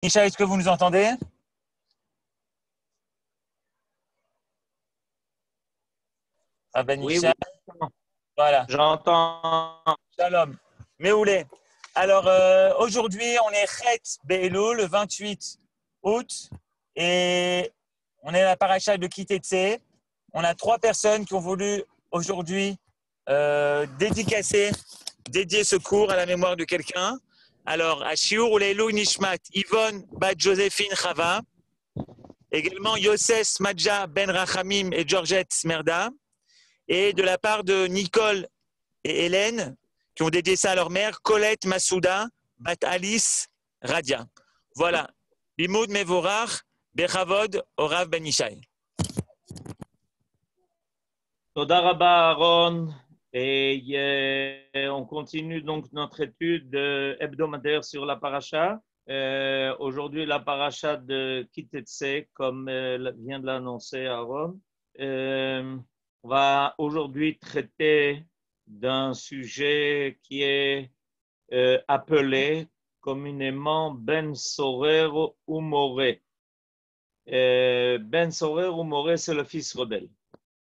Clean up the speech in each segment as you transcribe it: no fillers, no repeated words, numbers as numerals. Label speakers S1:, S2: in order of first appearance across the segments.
S1: Micha, est-ce que vous nous entendez? Ah ben
S2: Oui,
S1: Micha,
S2: oui,
S1: voilà.
S2: j'entends.
S1: Shalom. Méoulé. Alors aujourd'hui, on est Chet Be'elul, le 28 août, et on est à la paracha de Kitetse. On a 3 personnes qui ont voulu aujourd'hui dédier ce cours à la mémoire de quelqu'un. Alors, à Shiur Uleilou Nishmat, Yvonne Bat Joséphine Chava, également Yosses Madja Ben Rachamim et Georgette Smerda, et de la part de Nicole et Hélène, qui ont dédié ça à leur mère, Colette Massouda, Bat Alice Radia. Voilà. Limoud Mevorach, Bechavod, Orav Ben Ishai.
S2: Toda Rabba Aaron. Et on continue donc notre étude hebdomadaire sur la paracha. Aujourd'hui, la paracha de Kitetse, comme vient de l'annoncer Aaron. On va aujourd'hui traiter d'un sujet qui est appelé communément Ben Sorer ou Moré. Ben Sorer ou Moré, c'est le fils rebelle.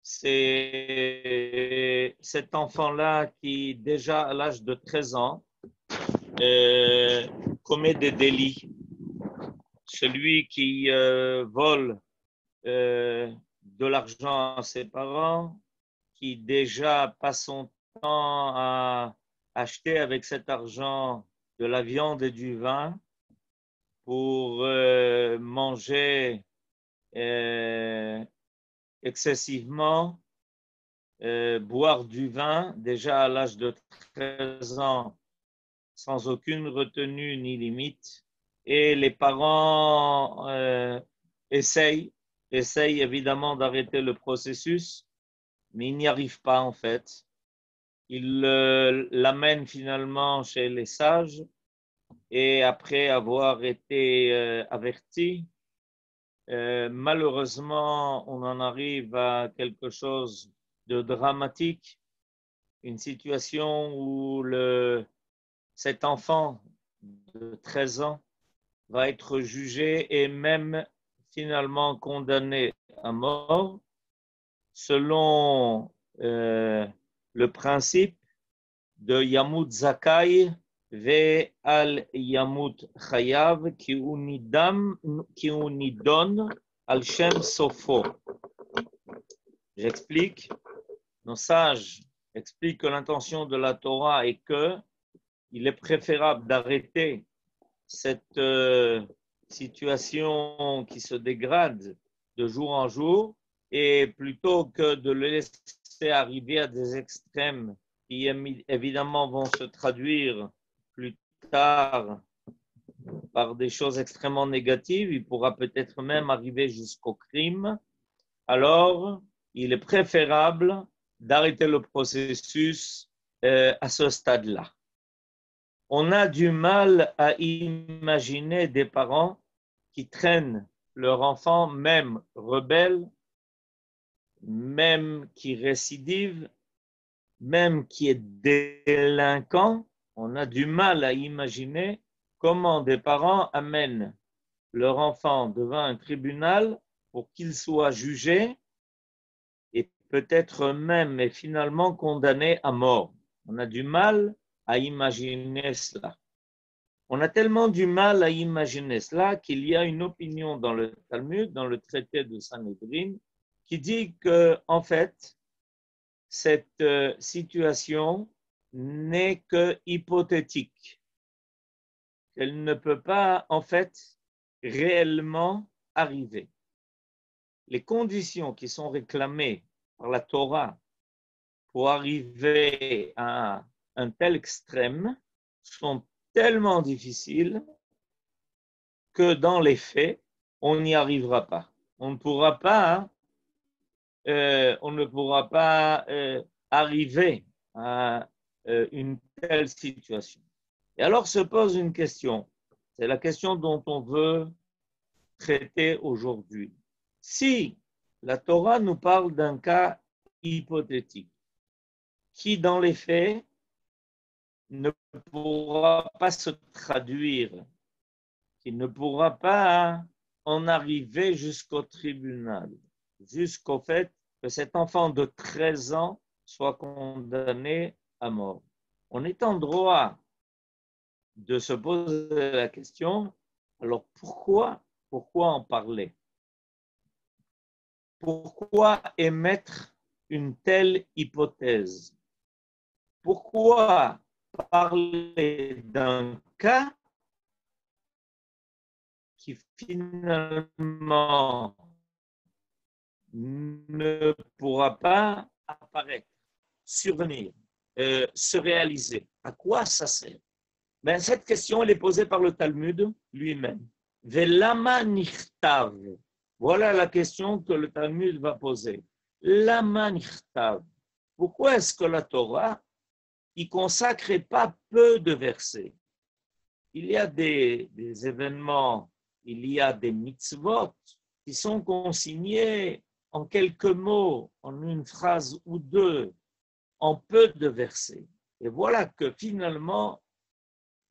S2: C'est cet enfant-là qui, déjà à l'âge de 13 ans, commet des délits. Celui qui vole de l'argent à ses parents, qui déjà passe son temps à acheter avec cet argent de la viande et du vin pour manger excessivement, boire du vin déjà à l'âge de 13 ans sans aucune retenue ni limite. Et les parents essayent évidemment d'arrêter le processus, mais ils n'y arrivent pas en fait. Ils l'amènent finalement chez les sages et après avoir été avertis, malheureusement, on en arrive à quelque chose de dramatique, une situation où cet enfant de 13 ans va être jugé et même finalement condamné à mort selon le principe de Yamut Zakai ve al Yamut Chayav ki unidon al Shem Sofo. J'explique. Nos sages expliquent que l'intention de la Torah est que il est préférable d'arrêter cette situation qui se dégrade de jour en jour et plutôt que de le laisser arriver à des extrêmes qui évidemment vont se traduire plus tard par des choses extrêmement négatives, il pourra peut-être même arriver jusqu'au crime, alors il est préférable d'arrêter le processus à ce stade-là. On a du mal à imaginer des parents qui traînent leur enfant, même rebelle, même qui récidive, même qui est délinquant. On a du mal à imaginer comment des parents amènent leur enfant devant un tribunal pour qu'il soit jugé et peut-être même et finalement condamné à mort. On a du mal à imaginer cela. On a tellement du mal à imaginer cela qu'il y a une opinion dans le Talmud, dans le traité de Sanhedrin, qui dit que, en fait, cette situation n'est que hypothétique. Elle ne peut pas, en fait, réellement arriver. Les conditions qui sont réclamées par la Torah pour arriver à un tel extrême sont tellement difficiles que dans les faits, on n'y arrivera pas. On ne pourra pas, arriver à une telle situation. Et alors se pose une question. C'est la question dont on veut traiter aujourd'hui. Si la Torah nous parle d'un cas hypothétique qui, dans les faits, ne pourra pas se traduire, qu'il ne pourra pas en arriver jusqu'au tribunal, jusqu'au fait que cet enfant de 13 ans soit condamné à mort. On est en droit de se poser la question, alors pourquoi en parler? Pourquoi émettre une telle hypothèse? Pourquoi parler d'un cas qui finalement ne pourra pas apparaître, survenir, se réaliser? À quoi ça sert? Ben, cette question, elle est posée par le Talmud lui-même. Velama nichtav. Voilà la question que le Talmud va poser. Lama nichtav. Pourquoi est-ce que la Torah y consacre pas peu de versets? Il y a des événements, il y a des mitzvot qui sont consignés en quelques mots, en une phrase ou deux, en peu de versets. Et voilà que finalement,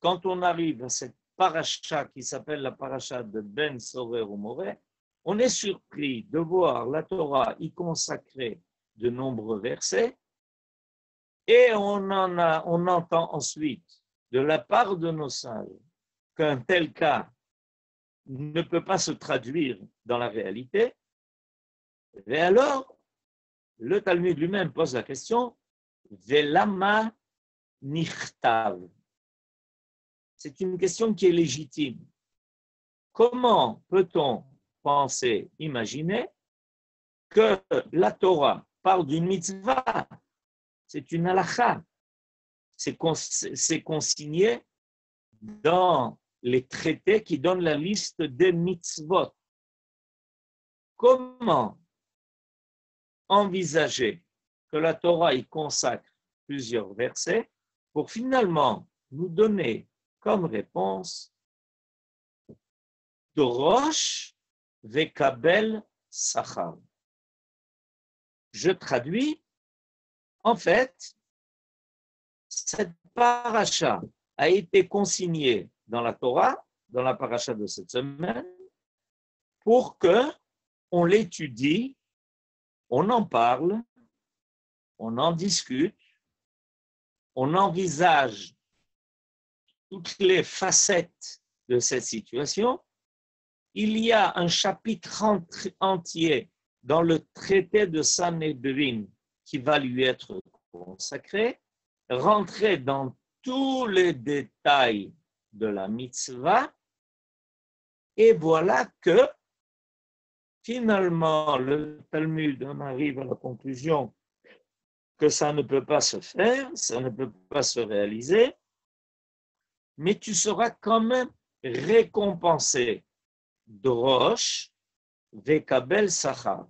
S2: quand on arrive à cette paracha qui s'appelle la paracha de Ben Sorer ou Moreh, on est surpris de voir la Torah y consacrer de nombreux versets et on entend ensuite de la part de nos sages qu'un tel cas ne peut pas se traduire dans la réalité. Et alors, le Talmud lui-même pose la question Velama nichtav. C'est une question qui est légitime. Comment peut-on penser, imaginer que la Torah parle d'une mitzvah? C'est une halakha. C'est consigné dans les traités qui donnent la liste des mitzvot. Comment envisager que la Torah y consacre plusieurs versets pour finalement nous donner comme réponse Dorosh vekabel sachar. Je traduis, en fait, cette paracha a été consignée dans la Torah, dans la paracha de cette semaine, pour que on l'étudie, on en parle, on en discute, on envisage toutes les facettes de cette situation. Il y a un chapitre entier dans le traité de Sanhedrin qui va lui être consacré, rentrer dans tous les détails de la mitzvah, et voilà que finalement le Talmud en arrive à la conclusion que ça ne peut pas se faire, ça ne peut pas se réaliser, mais tu seras quand même récompensé Dorosh vekabel sachar.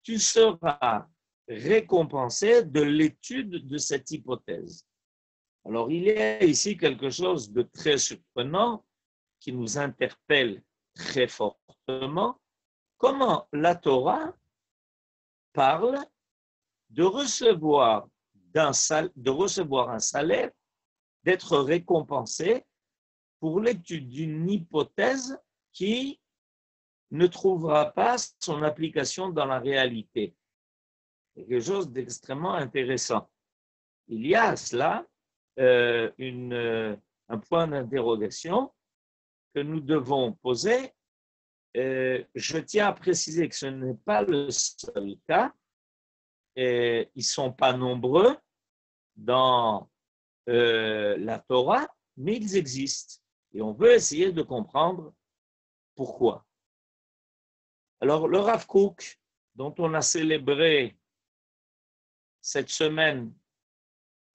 S2: Tu seras récompensé de l'étude de cette hypothèse. Alors, il y a ici quelque chose de très surprenant qui nous interpelle très fortement. Comment la Torah parle de recevoir un salaire, d'être récompensé pour l'étude d'une hypothèse qui ne trouvera pas son application dans la réalité. C'est quelque chose d'extrêmement intéressant. Il y a à cela un point d'interrogation que nous devons poser. Je tiens à préciser que ce n'est pas le seul cas. Ils ne sont pas nombreux dans la Torah, mais ils existent. Et on veut essayer de comprendre pourquoi. Alors, le Rav Kook, dont on a célébré cette semaine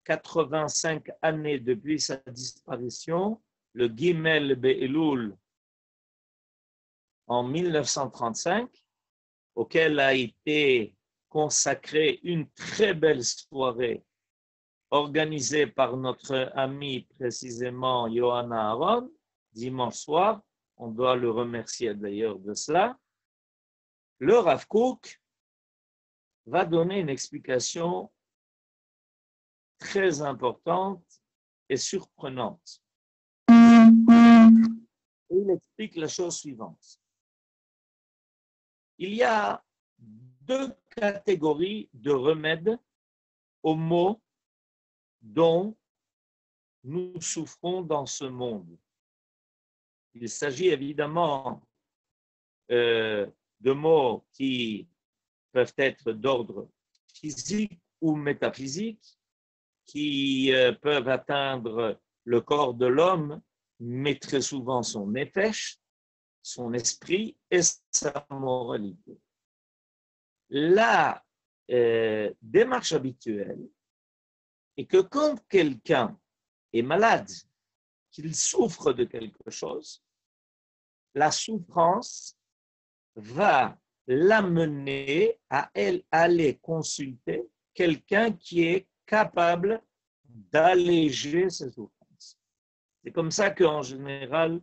S2: 85 années depuis sa disparition, le Gimel Be'elul en 1935, auquel a été consacrée une très belle soirée organisée par notre ami précisément Yohanna Aaron, dimanche soir, on doit le remercier d'ailleurs de cela. Le Rav Kook va donner une explication très importante et surprenante. Et il explique la chose suivante. Il y a deux catégories de remèdes aux maux dont nous souffrons dans ce monde. Il s'agit évidemment de maux qui peuvent être d'ordre physique ou métaphysique, qui peuvent atteindre le corps de l'homme, mais très souvent son nefesh, son esprit et sa moralité. La démarche habituelle est que quand quelqu'un est malade, qu'il souffre de quelque chose, la souffrance va l'amener à aller consulter quelqu'un qui est capable d'alléger ses souffrances. C'est comme ça qu'en général,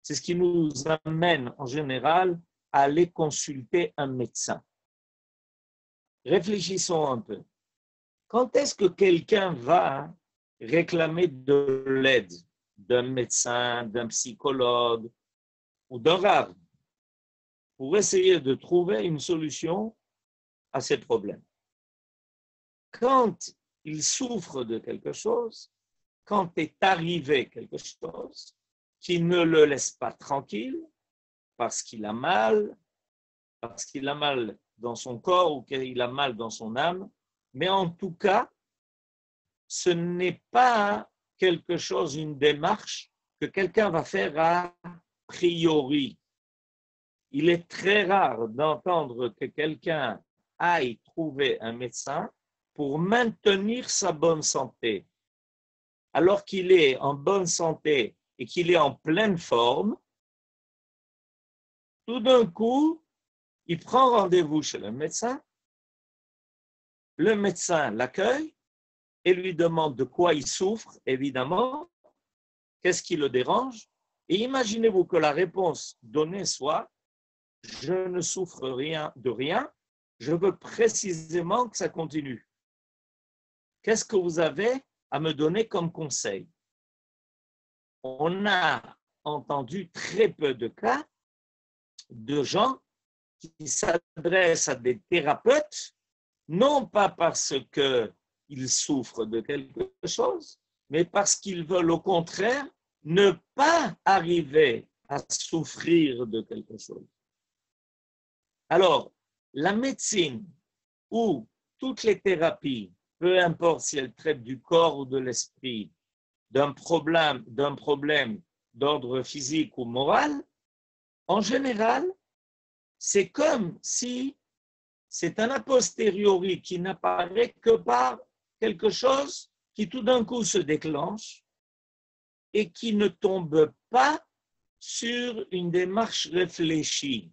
S2: c'est ce qui nous amène en général à aller consulter un médecin. Réfléchissons un peu. Quand est-ce que quelqu'un va réclamer de l'aide d'un médecin, d'un psychologue ou d'un rave pour essayer de trouver une solution à ses problèmes? Quand il souffre de quelque chose, quand est arrivé quelque chose qui ne le laisse pas tranquille parce qu'il a mal dans son corps ou qu'il a mal dans son âme, mais en tout cas, ce n'est pas quelque chose, une démarche que quelqu'un va faire a priori. Il est très rare d'entendre que quelqu'un aille trouver un médecin pour maintenir sa bonne santé. Alors qu'il est en bonne santé et qu'il est en pleine forme, tout d'un coup, il prend rendez-vous chez le médecin l'accueille et lui demande de quoi il souffre, évidemment, qu'est-ce qui le dérange, et imaginez-vous que la réponse donnée soit « je ne souffre de rien, je veux précisément que ça continue. Qu'est-ce que vous avez à me donner comme conseil ?» On a entendu très peu de cas de gens qui s'adressent à des thérapeutes, non pas parce qu'ils souffrent de quelque chose, mais parce qu'ils veulent au contraire ne pas arriver à souffrir de quelque chose. Alors, la médecine ou toutes les thérapies, peu importe si elles traitent du corps ou de l'esprit, d'un problème d'ordre physique ou moral, en général, c'est comme si c'est un a posteriori qui n'apparaît que par quelque chose qui tout d'un coup se déclenche et qui ne tombe pas sur une démarche réfléchie.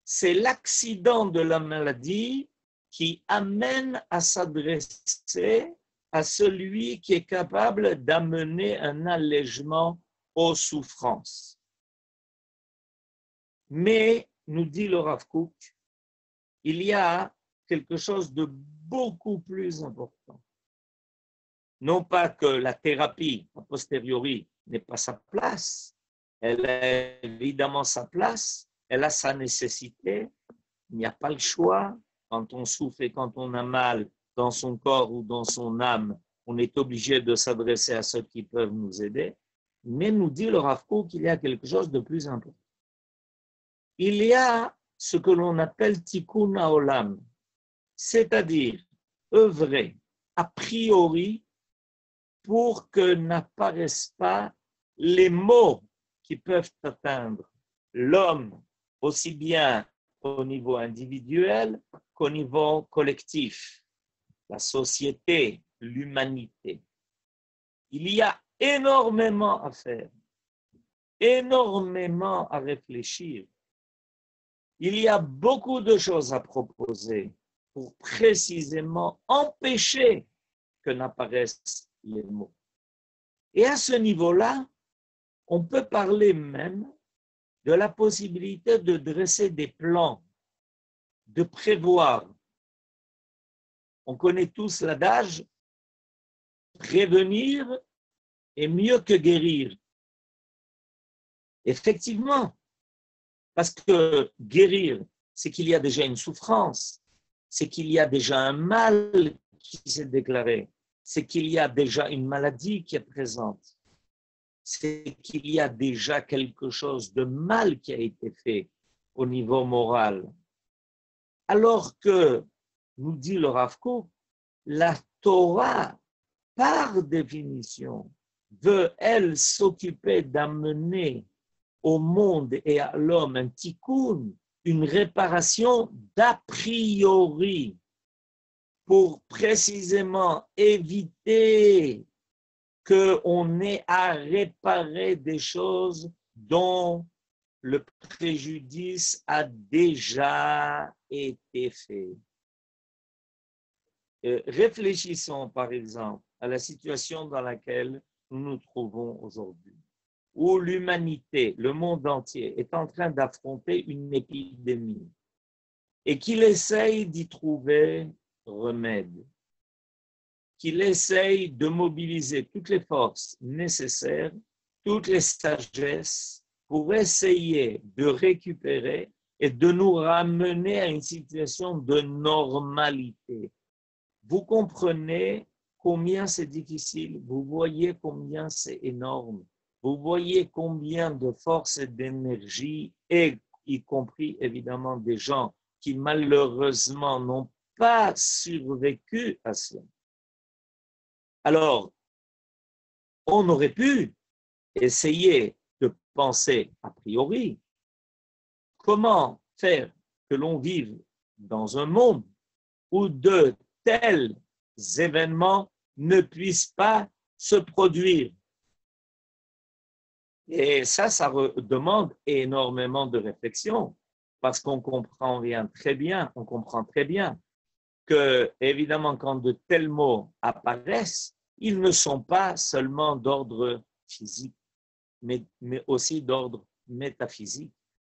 S2: C'est l'accident de la maladie qui amène à s'adresser à celui qui est capable d'amener un allègement aux souffrances. Mais, nous dit le Rav Kook, il y a quelque chose de beaucoup plus important. Non pas que la thérapie, a posteriori, n'ait pas sa place, elle a évidemment sa place, elle a sa nécessité, il n'y a pas le choix. Quand on souffre et quand on a mal dans son corps ou dans son âme, on est obligé de s'adresser à ceux qui peuvent nous aider. Mais nous dit le Rav Kook qu'il y a quelque chose de plus important. Il y a ce que l'on appelle tikkun haolam, c'est-à-dire œuvrer a priori pour que n'apparaissent pas les maux qui peuvent atteindre l'homme aussi bien au niveau individuel qu'au niveau collectif, la société, l'humanité. Il y a énormément à faire, énormément à réfléchir. Il y a beaucoup de choses à proposer pour précisément empêcher que n'apparaissent les maux. Et à ce niveau-là, on peut parler même de la possibilité de dresser des plans, de prévoir. On connaît tous l'adage « prévenir est mieux que guérir ». Effectivement, parce que guérir, c'est qu'il y a déjà une souffrance, c'est qu'il y a déjà un mal qui s'est déclaré, c'est qu'il y a déjà une maladie qui est présente, c'est qu'il y a déjà quelque chose de mal qui a été fait au niveau moral. Alors que, nous dit le Rav Kook, la Torah, par définition, veut, elle, s'occuper d'amener au monde et à l'homme un tikkun, une réparation d'a priori, pour précisément éviter qu'on ait à réparer des choses dont le préjudice a déjà été fait. Réfléchissons par exemple à la situation dans laquelle nous nous trouvons aujourd'hui, où l'humanité, le monde entier, est en train d'affronter une épidémie et qu'il essaye d'y trouver remède, qu'il essaye de mobiliser toutes les forces nécessaires, toutes les sagesses pour essayer de récupérer et de nous ramener à une situation de normalité. Vous comprenez combien c'est difficile, vous voyez combien c'est énorme, vous voyez combien de force et d'énergie, et y compris évidemment des gens qui malheureusement n'ont pas survécu à cela. Alors, on aurait pu essayer de penser a priori comment faire que l'on vive dans un monde où de tels événements ne puissent pas se produire. Et ça demande énormément de réflexion parce qu'on comprend très bien que, évidemment, quand de tels mots apparaissent, ils ne sont pas seulement d'ordre physique, mais aussi d'ordre métaphysique,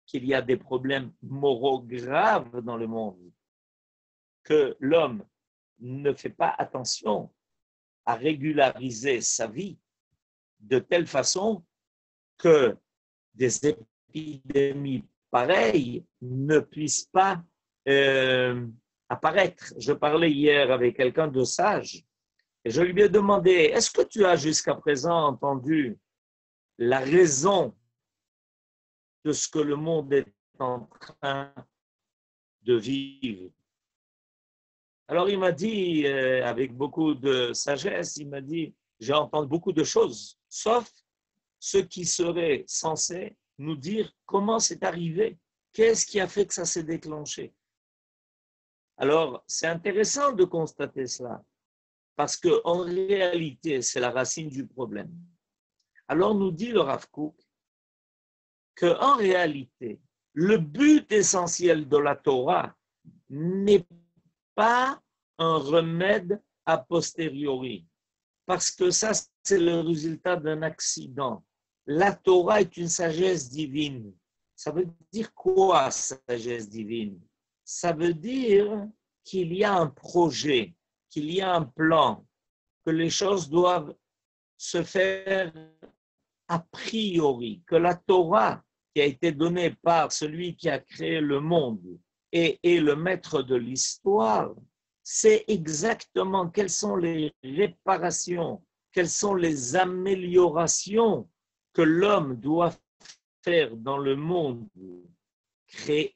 S2: qu'il y a des problèmes moraux graves dans le monde, que l'homme ne fait pas attention à régulariser sa vie de telle façon que des épidémies pareilles ne puissent pas apparaître. Je parlais hier avec quelqu'un de sage et je lui ai demandé, est-ce que tu as jusqu'à présent entendu la raison de ce que le monde est en train de vivre? Alors il m'a dit, avec beaucoup de sagesse, il m'a dit, j'ai entendu beaucoup de choses, sauf ce qui serait censé nous dire comment c'est arrivé, qu'est-ce qui a fait que ça s'est déclenché. Alors, c'est intéressant de constater cela, parce qu'en réalité, c'est la racine du problème. Alors, nous dit le Rav Kook qu'en réalité, le but essentiel de la Torah n'est pas un remède a posteriori, parce que ça, c'est le résultat d'un accident. La Torah est une sagesse divine. Ça veut dire quoi, sagesse divine? Ça veut dire qu'il y a un projet, qu'il y a un plan, que les choses doivent se faire a priori, que la Torah qui a été donnée par celui qui a créé le monde et est le maître de l'histoire, c'est exactement quelles sont les réparations, quelles sont les améliorations que l'homme doit faire dans le monde créé,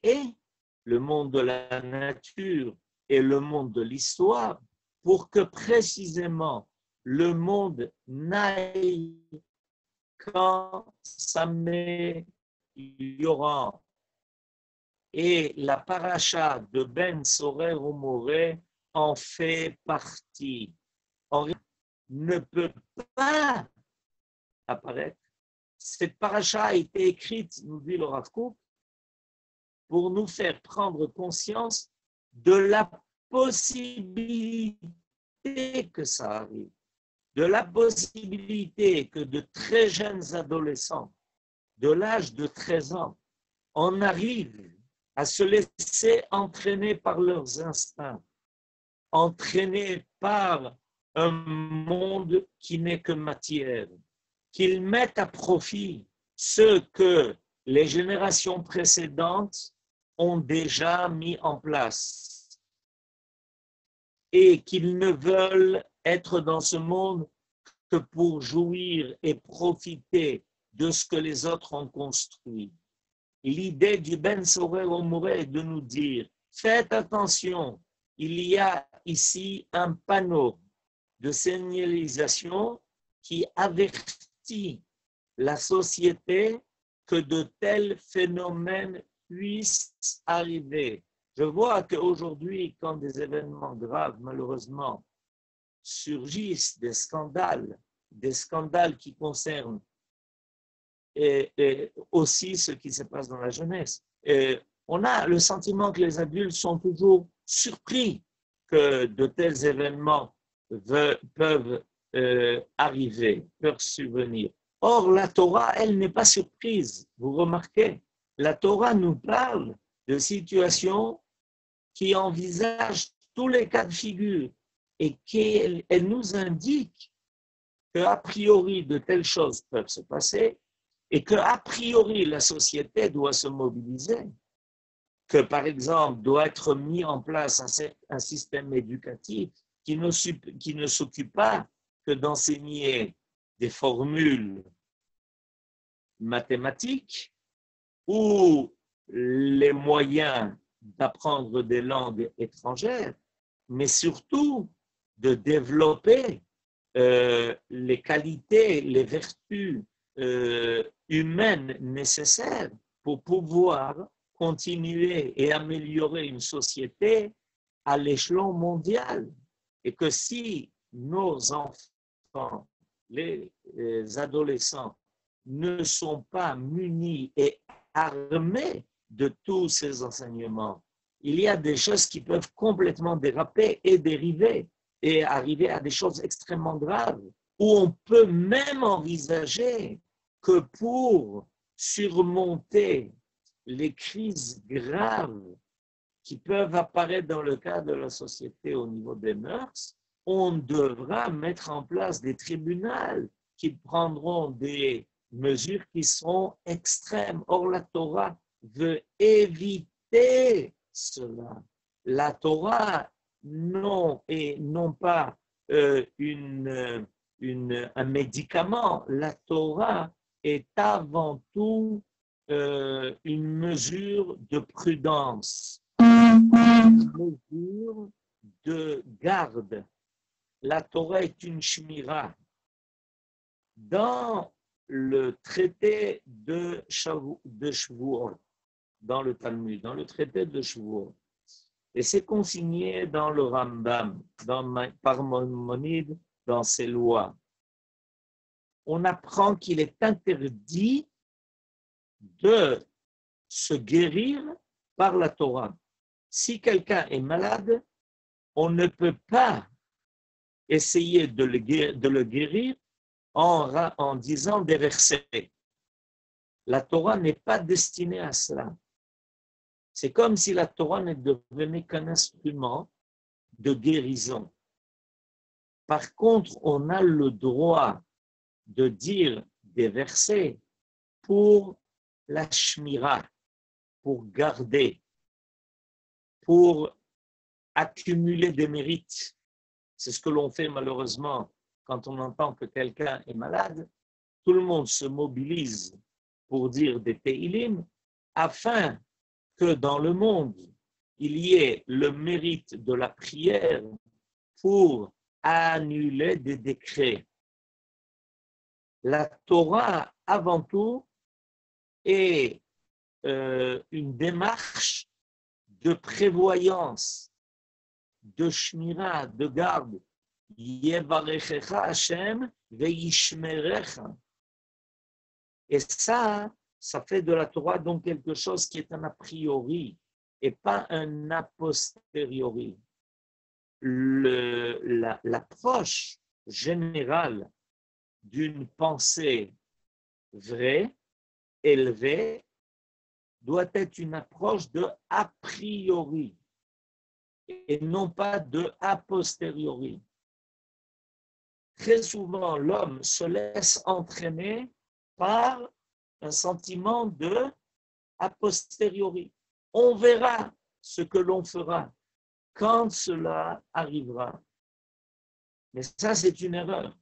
S2: le monde de la nature et le monde de l'histoire, pour que précisément le monde n'aille qu'en s'améliorant. Et la paracha de Ben Sorer ou Moré en fait partie. On ne peut pas apparaître. Cette paracha a été écrite, nous dit le Rav Kook, pour nous faire prendre conscience de la possibilité que ça arrive, de la possibilité que de très jeunes adolescents, de l'âge de 13 ans, en arrivent à se laisser entraîner par leurs instincts, entraînés par un monde qui n'est que matière, qu'ils mettent à profit ce que les générations précédentes ont déjà mis en place et qu'ils ne veulent être dans ce monde que pour jouir et profiter de ce que les autres ont construit. L'idée du Ben Sorer Omoré est de nous dire, faites attention, il y a ici un panneau de signalisation qui avertit la société que de tels phénomènes puissent arriver. Je vois qu'aujourd'hui, quand des événements graves, malheureusement, surgissent, des scandales qui concernent et aussi ce qui se passe dans la jeunesse, on a le sentiment que les adultes sont toujours surpris que de tels événements peuvent arriver, peuvent survenir. Or, la Torah, elle n'est pas surprise. Vous remarquez, la Torah nous parle de situations qui envisagent tous les cas de figure et qu'elle nous indique qu'a priori de telles choses peuvent se passer et qu'a priori la société doit se mobiliser, que par exemple doit être mis en place un système éducatif qui ne s'occupe pas que d'enseigner des formules mathématiques ou les moyens d'apprendre des langues étrangères, mais surtout de développer les qualités, les vertus humaines nécessaires pour pouvoir continuer et améliorer une société à l'échelon mondial. Et que si nos enfants, les adolescents, ne sont pas munis et armés de tous ces enseignements, il y a des choses qui peuvent complètement déraper et dériver et arriver à des choses extrêmement graves, où on peut même envisager que pour surmonter les crises graves qui peuvent apparaître dans le cadre de la société au niveau des mœurs, on devra mettre en place des tribunaux qui prendront des mesures qui seront extrêmes. Or, la Torah veut éviter cela. La Torah, non pas un médicament. La Torah est avant tout une mesure de prudence, une mesure de garde. La Torah est une shmira. Dans le traité de Shavuot, dans le Talmud, dans le traité de Shavuot, et c'est consigné dans le Rambam, par Maïmonide, dans ses lois. On apprend qu'il est interdit de se guérir par la Torah. Si quelqu'un est malade, on ne peut pas essayer de le guérir en disant des versets. La Torah n'est pas destinée à cela. C'est comme si la Torah ne devenait qu'un instrument de guérison. Par contre, on a le droit de dire des versets pour la shmira, pour garder, pour accumuler des mérites. C'est ce que l'on fait malheureusement quand on entend que quelqu'un est malade. Tout le monde se mobilise pour dire des Teilim afin que dans le monde, il y ait le mérite de la prière pour annuler des décrets. La Torah, avant tout, est une démarche de prévoyance, de shmira, de garde. Yevarechecha Hashem veishmerecha. Et ça fait de la Torah donc quelque chose qui est un a priori et pas un a posteriori. L'approche générale d'une pensée vraie, élevée, doit être une approche de a priori et non pas de a posteriori. Très souvent, l'homme se laisse entraîner par un sentiment de a posteriori. On verra ce que l'on fera quand cela arrivera. Mais ça, c'est une erreur.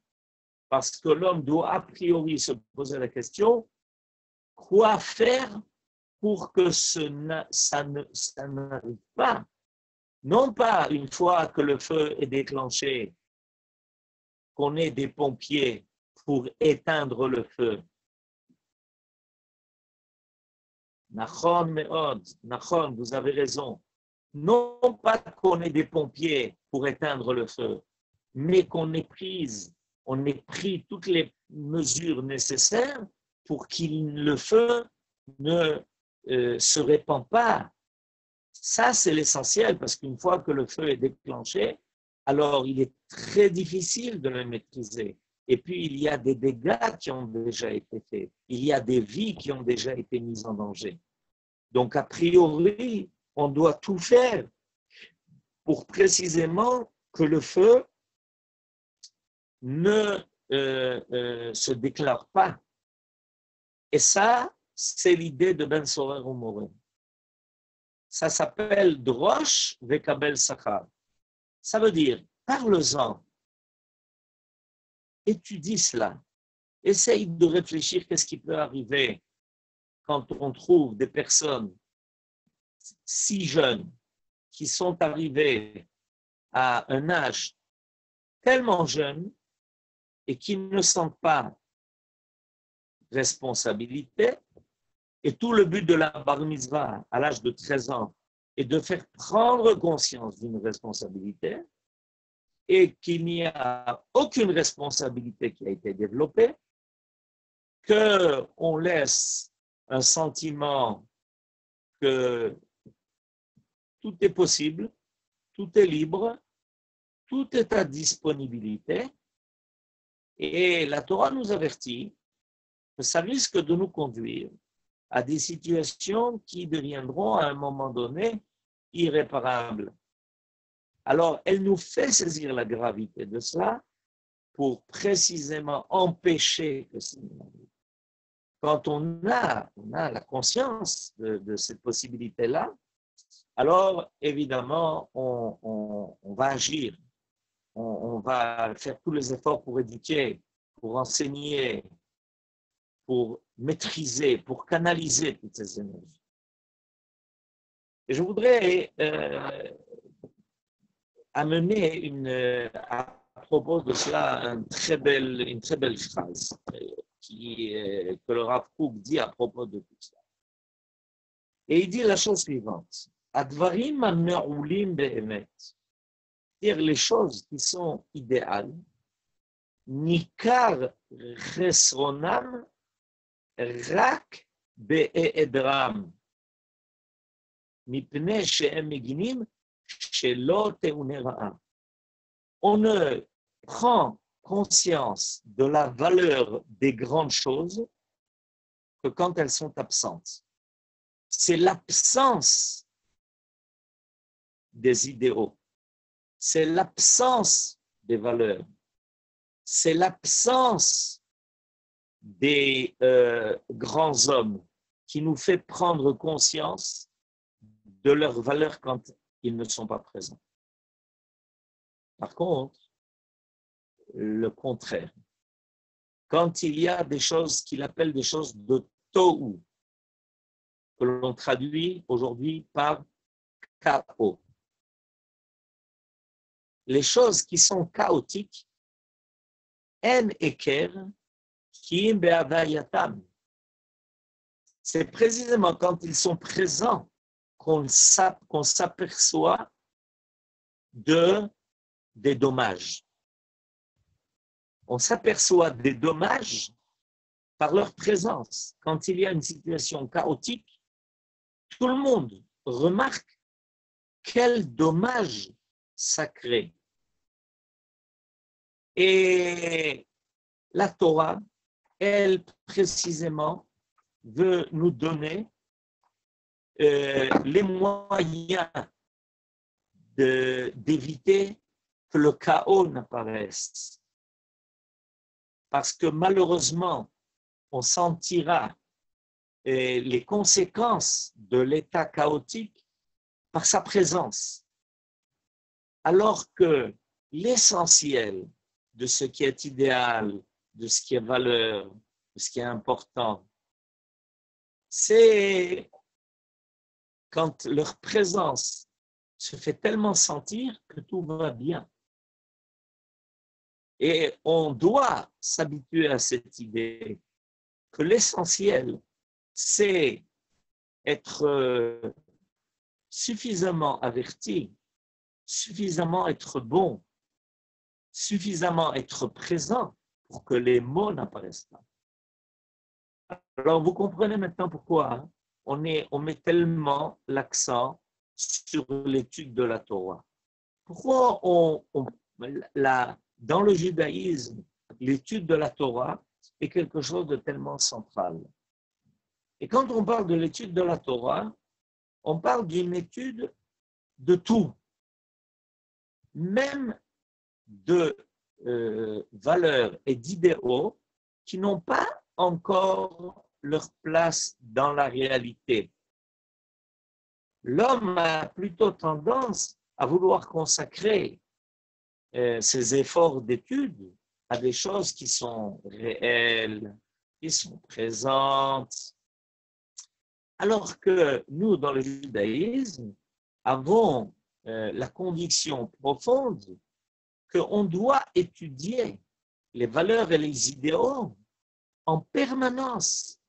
S2: Parce que l'homme doit a priori se poser la question, quoi faire pour que ça n'arrive pas? Non pas une fois que le feu est déclenché, qu'on ait des pompiers pour éteindre le feu. Nachon meod, Nachon, vous avez raison. Non pas qu'on ait des pompiers pour éteindre le feu, mais qu'on ait pris toutes les mesures nécessaires pour que le feu ne se répand pas. Ça, c'est l'essentiel, parce qu'une fois que le feu est déclenché, alors il est très difficile de le maîtriser. Et puis, il y a des dégâts qui ont déjà été faits. Il y a des vies qui ont déjà été mises en danger. Donc, a priori, on doit tout faire pour précisément que le feu ne se déclare pas. Et ça, c'est l'idée de Ben Sorer ou Moré. Ça s'appelle Drosh Vekabel Sachar. Ça veut dire, parle-en, étudie cela, essaye de réfléchir qu'est-ce qui peut arriver quand on trouve des personnes si jeunes qui sont arrivées à un âge tellement jeune et qui ne sentent pas responsabilité. Et tout le but de la bar mitzvah à l'âge de 13 ans est de faire prendre conscience d'une responsabilité et qu'il n'y a aucune responsabilité qui a été développée, qu'on laisse un sentiment que tout est possible, tout est libre, tout est à disponibilité. Et la Torah nous avertit que ça risque de nous conduire à des situations qui deviendront à un moment donné irréparables. Alors, elle nous fait saisir la gravité de cela pour précisément empêcher que ça n'arrive. Quand on a la conscience de cette possibilité-là, alors évidemment, on va agir, on va faire tous les efforts pour éduquer, pour enseigner, pour maîtriser, pour canaliser toutes ces énergies. Et je voudrais amener à propos de cela une très belle phrase que le Rav Kook dit à propos de tout cela. Et il dit la chose suivante. Advarim ha-me'ulim be'emet. C'est-à-dire les choses qui sont idéales, nikar chesronam rak be'edram. Mipnei she'em meginim shelo te'une ra'a. On ne prend conscience de la valeur des grandes choses que quand elles sont absentes. C'est l'absence des idéaux, c'est l'absence des valeurs, c'est l'absence des grands hommes qui nous fait prendre conscience de leurs valeurs quand ils ne sont pas présents. Par contre, le contraire, quand il y a des choses qu'il appelle des choses de tohu, que l'on traduit aujourd'hui par chaos. Les choses qui sont chaotiques, en eker, ki im be'avayatam. C'est précisément quand ils sont présents qu'on s'aperçoit des dommages. On s'aperçoit des dommages par leur présence. Quand il y a une situation chaotique, tout le monde remarque quel dommage ça crée. Et la Torah, elle, précisément, veut nous donner les moyens d'éviter que le chaos n'apparaisse. Parce que malheureusement, on sentira les conséquences de l'état chaotique par sa présence. Alors que l'essentiel de ce qui est idéal, de ce qui est valeur, de ce qui est important, c'est quand leur présence se fait tellement sentir que tout va bien. Et on doit s'habituer à cette idée que l'essentiel, c'est être suffisamment averti, suffisamment être bon, suffisamment être présent pour que les mots n'apparaissent pas. Alors, vous comprenez maintenant pourquoi on met tellement l'accent sur l'étude de la Torah. Pourquoi dans le judaïsme, l'étude de la Torah est quelque chose de tellement central. Et quand on parle de l'étude de la Torah, on parle d'une étude de tout, même de valeurs et d'idéaux qui n'ont pas encore leur place dans la réalité. L'homme a plutôt tendance à vouloir consacrer ses efforts d'étude à des choses qui sont réelles, qui sont présentes, alors que nous, dans le judaïsme, avons la conviction profonde qu'on doit étudier les valeurs et les idéaux en permanence,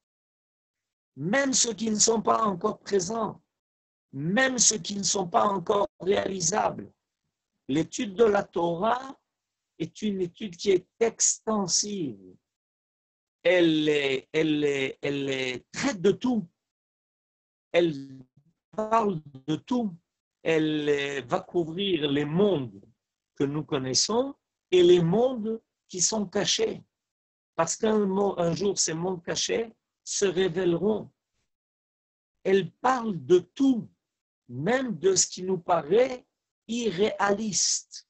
S2: même ceux qui ne sont pas encore présents, même ceux qui ne sont pas encore réalisables. L'étude de la Torah est une étude qui est extensive. Elle traite de tout. Elle parle de tout. Elle va couvrir les mondes que nous connaissons et les mondes qui sont cachés. Parce qu'un jour, ces mondes cachés se révéleront. Elle parle de tout, même de ce qui nous paraît irréaliste.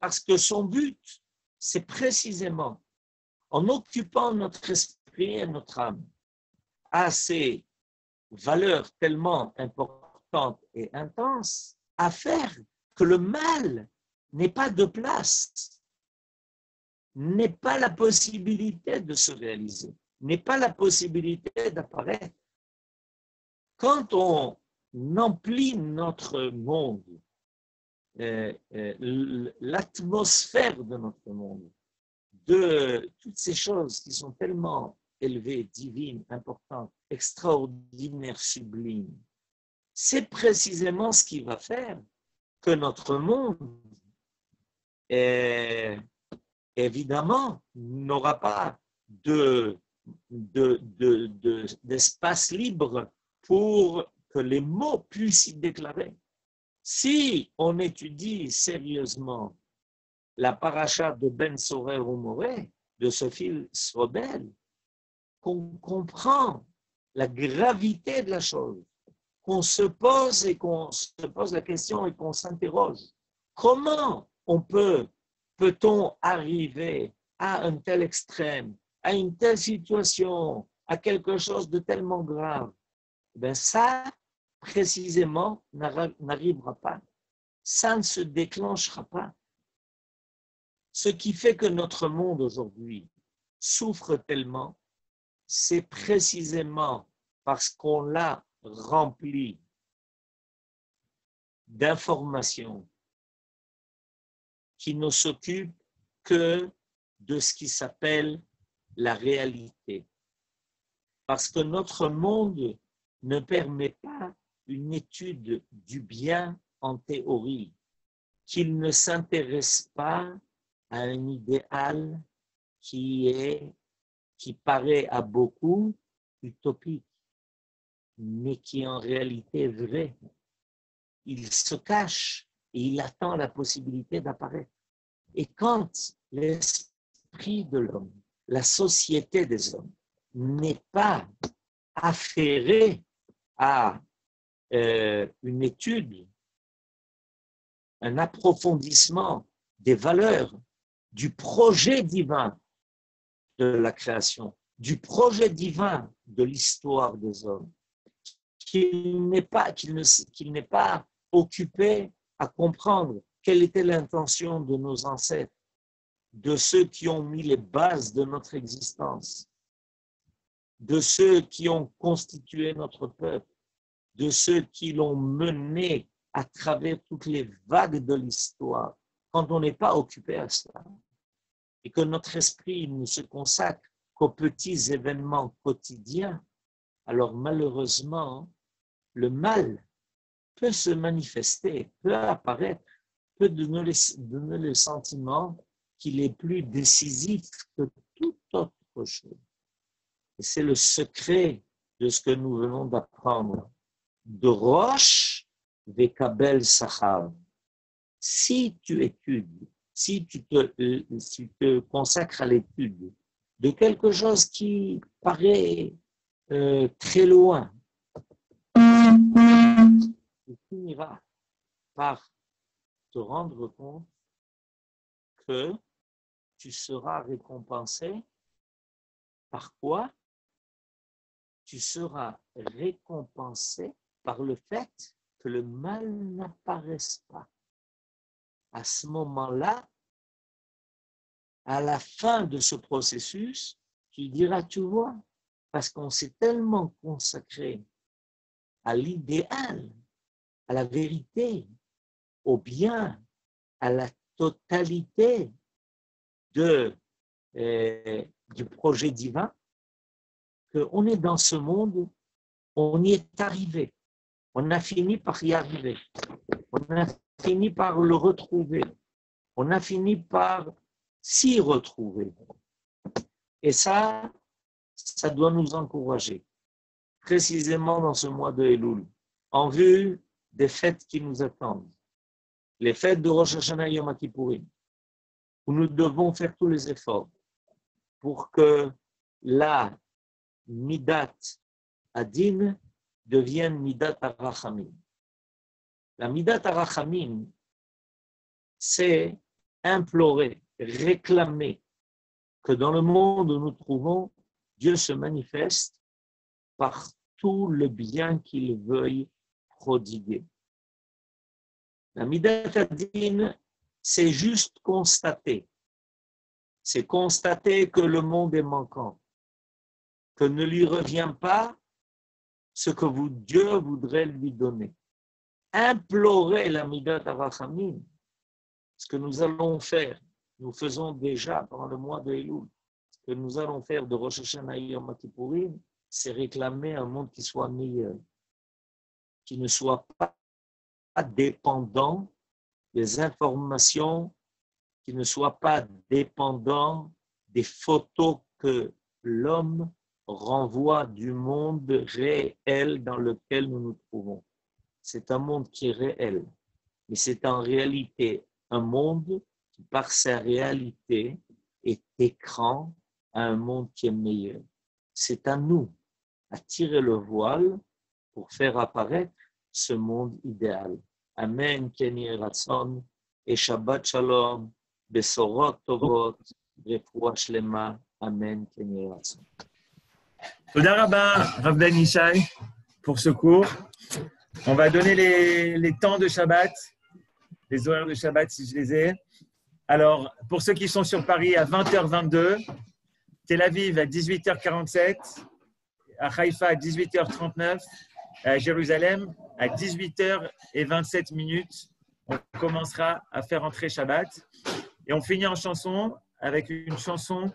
S2: Parce que son but, c'est précisément, en occupant notre esprit et notre âme à ces valeurs tellement importantes et intenses, à faire que le mal n'ait pas de place, n'ait pas la possibilité de se réaliser, n'ait pas la possibilité d'apparaître. Quand on emplit notre monde, l'atmosphère de notre monde, de toutes ces choses qui sont tellement élevées, divines, importantes, extraordinaires, sublimes, c'est précisément ce qui va faire que notre monde, évidemment, n'aura pas d'espace libre pour que les mots puissent y déclarer. Si on étudie sérieusement la paracha de Ben Sorer Umoré, de Sophie Srobel, qu'on comprend la gravité de la chose, qu'on se pose la question et qu'on s'interroge. Comment peut-on arriver à un tel extrême, à une telle situation, à quelque chose de tellement grave? Ben ça, précisément, n'arrivera pas. Ça ne se déclenchera pas. Ce qui fait que notre monde aujourd'hui souffre tellement, c'est précisément parce qu'on l'a rempli d'informations qui ne s'occupent que de ce qui s'appelle la réalité. Parce que notre monde ne permet pas une étude du bien en théorie, qu'il ne s'intéresse pas à un idéal qui paraît à beaucoup utopique, mais qui en réalité est vrai. Il se cache et il attend la possibilité d'apparaître. Et quand l'esprit de l'homme, la société des hommes, n'est pas affairée à une étude, un approfondissement des valeurs, du projet divin de la création, du projet divin de l'histoire des hommes, qu'il n'est pas occupé à comprendre quelle était l'intention de nos ancêtres, de ceux qui ont mis les bases de notre existence, de ceux qui ont constitué notre peuple, de ceux qui l'ont mené à travers toutes les vagues de l'histoire. Quand on n'est pas occupé à cela et que notre esprit ne se consacre qu'aux petits événements quotidiens, alors malheureusement, le mal peut se manifester, peut apparaître, peut donner le sentiment qu'il est plus décisif que toute autre chose. Et c'est le secret de ce que nous venons d'apprendre. De roche, vekabel sachar. Si tu études, si tu te consacres à l'étude de quelque chose qui paraît très loin, tu finiras par te rendre compte que tu seras récompensé. Par quoi? Tu seras récompensé par le fait que le mal n'apparaisse pas. À ce moment-là, à la fin de ce processus, tu diras, tu vois, parce qu'on s'est tellement consacré à l'idéal, à la vérité, au bien, à la totalité du projet divin, qu'on est dans ce monde, on y est arrivé. On a fini par y arriver. On a fini par le retrouver. On a fini par s'y retrouver. Et ça doit nous encourager, précisément dans ce mois de Elul, en vue des fêtes qui nous attendent, les fêtes de Rosh Hashanah et Yom Kippourim, où nous devons faire tous les efforts pour que la Midat Adin devienne Midat Arachamim. La Midat Arachamim, c'est implorer, réclamer que dans le monde où nous trouvons, Dieu se manifeste par tout le bien qu'il veuille prodiguer. La Midat Adin, c'est juste constater. C'est constater que le monde est manquant, que ne lui revient pas ce que Dieu voudrait lui donner. Implorer la Midat Arachamim, ce que nous allons faire, nous faisons déjà pendant le mois de Elul, ce que nous allons faire de Rosh Hashanah et Yom Kippourim, c'est réclamer un monde qui soit meilleur, qui ne soit pas dépendant des informations, qui ne soit pas dépendant des photos que l'homme renvoie du monde réel dans lequel nous nous trouvons. C'est un monde qui est réel, mais c'est en réalité un monde qui, par sa réalité, est écran à un monde qui est meilleur. C'est à nous à tirer le voile pour faire apparaître ce monde idéal. Amen, Kenny Ratson, et Shabbat Shalom, Besorot Tovot, Refoua Shlema, Amen, Kenny Ratson.
S1: Toda Rabba, Rav Ben Ishai, pour ce cours. On va donner les temps de Shabbat, les horaires de Shabbat si je les ai. Alors, pour ceux qui sont sur Paris, à 20h22, Tel Aviv à 18h47, à Haïfa à 18h39, à Jérusalem à 18h27. On commencera à faire entrer Shabbat. Et on finit en chanson avec une chanson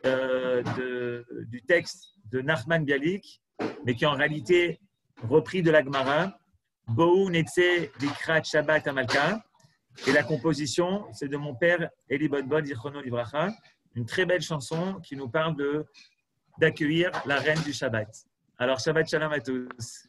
S1: du texte de Nachman Bialik, mais qui est en réalité repris de la Gemara, Bohu Netze Likrat Shabbat Amalka. Et la composition, c'est de mon père Eli Bodbod Zichrono Livracha, une très belle chanson qui nous parle d'accueillir la reine du Shabbat. Alors, Shabbat Shalom à tous.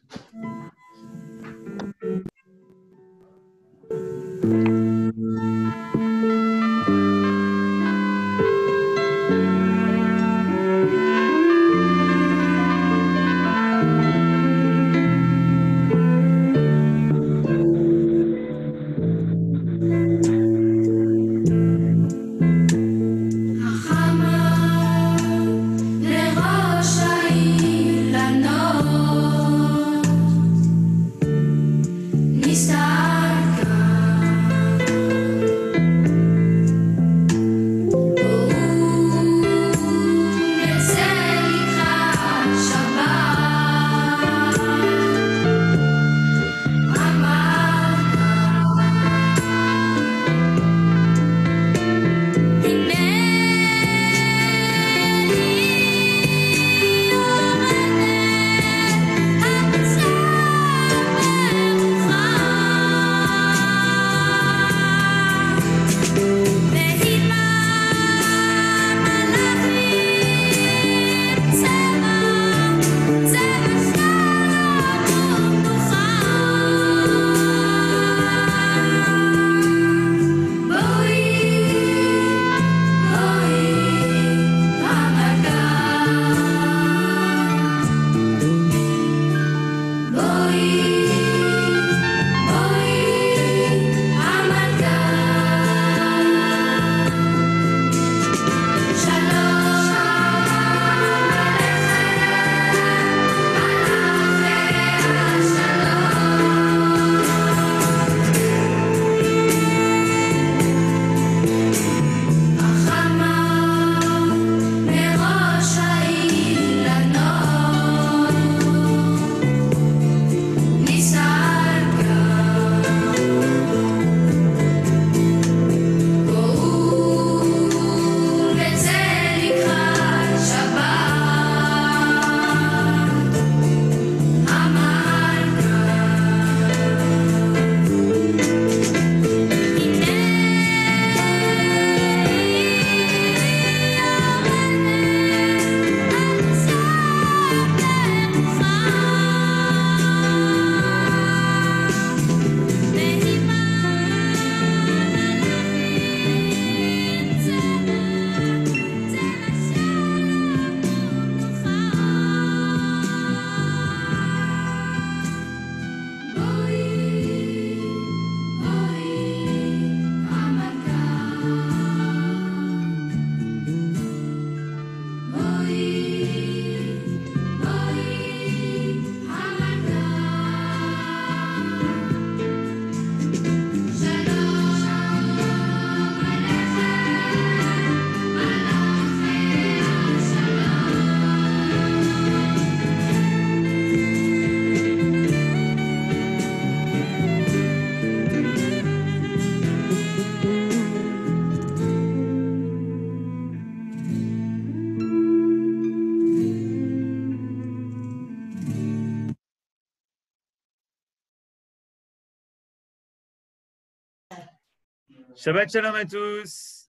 S3: Rosh Hashanah
S1: Shabbat shalom à tous.